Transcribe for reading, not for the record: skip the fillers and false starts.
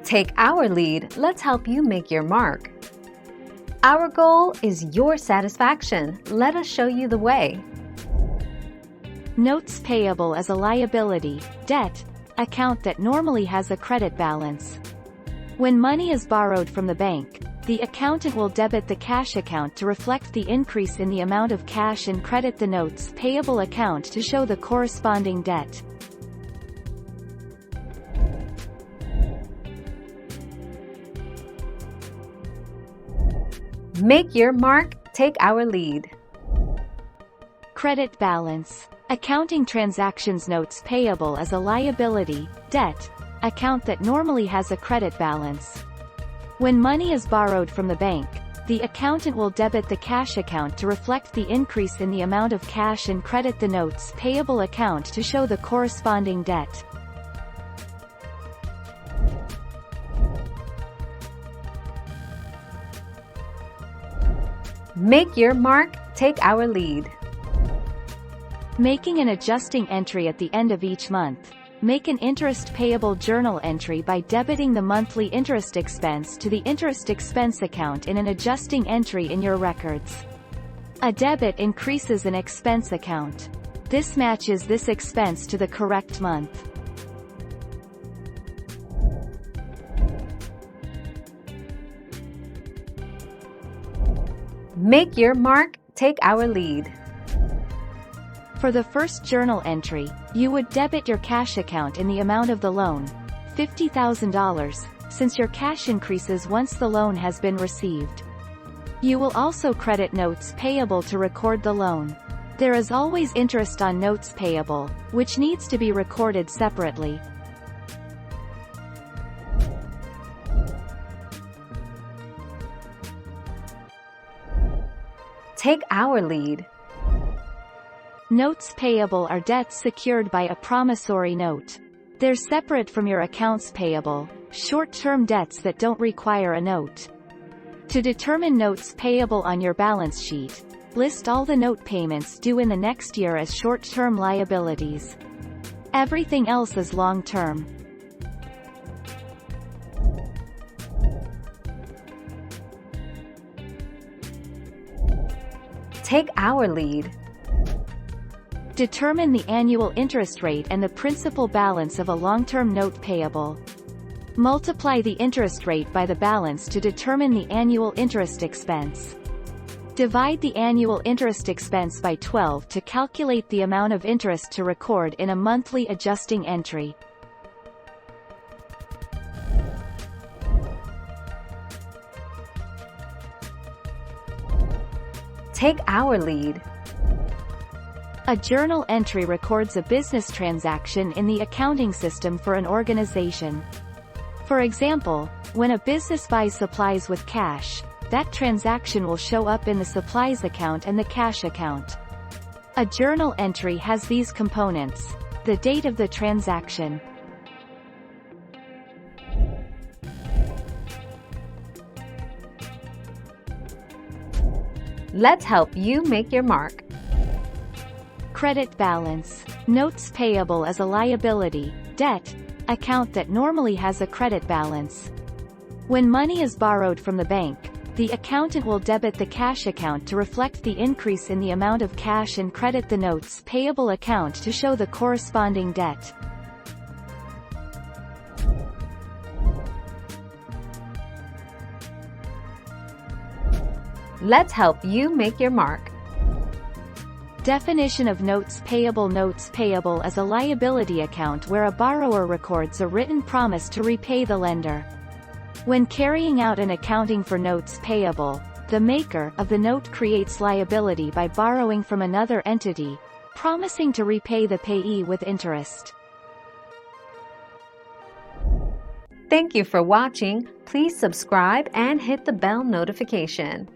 Take our lead, let's help you make your mark. Our goal is your satisfaction. Let us show you the way. Notes payable as a liability, debt, account that normally has a credit balance. When money is borrowed from the bank, the accountant will debit the cash account to reflect the increase in the amount of cash and credit the notes payable account to show the corresponding debt. Make your mark, take our lead. Credit balance. Accounting transactions notes payable as a liability, debt, account that normally has a credit balance. When money is borrowed from the bank, the accountant will debit the cash account to reflect the increase in the amount of cash and credit the notes payable account to show the corresponding debt. Make your mark, take our lead. Making an adjusting entry at the end of each month. Make an interest payable journal entry by debiting the monthly interest expense to the interest expense account in an adjusting entry in your records. A debit increases an expense account. This matches this expense to the correct month. Make your mark, take our lead. For the first journal entry, you would debit your cash account in the amount of the loan, $50,000, since your cash increases once the loan has been received. You will also credit notes payable to record the loan. There is always interest on notes payable, which needs to be recorded separately. Take our lead. Notes payable are debts secured by a promissory note. They're separate from your accounts payable, short-term debts that don't require a note. To determine notes payable on your balance sheet, list all the note payments due in the next year as short-term liabilities. Everything else is long-term. Take our lead. Determine the annual interest rate and the principal balance of a long-term note payable. Multiply the interest rate by the balance to determine the annual interest expense. Divide the annual interest expense by 12 to calculate the amount of interest to record in a monthly adjusting entry. Take our lead. A journal entry records a business transaction in the accounting system for an organization. For example, when a business buys supplies with cash, that transaction will show up in the supplies account and the cash account. A journal entry has these components: the date of the transaction, Let's help you make your mark. credit balance, notes payable as a liability, debt, account that normally has a credit balance. When money is borrowed from the bank, the accountant will debit the cash account to reflect the increase in the amount of cash and credit the notes payable account to show the corresponding debt. Let's help you make your mark. Definition of notes payable as a liability account where a borrower records a written promise to repay the lender. When carrying out an accounting for notes payable, the maker of the note creates liability by borrowing from another entity, promising to repay the payee with interest. Thank you for watching. Please subscribe and hit the bell notification.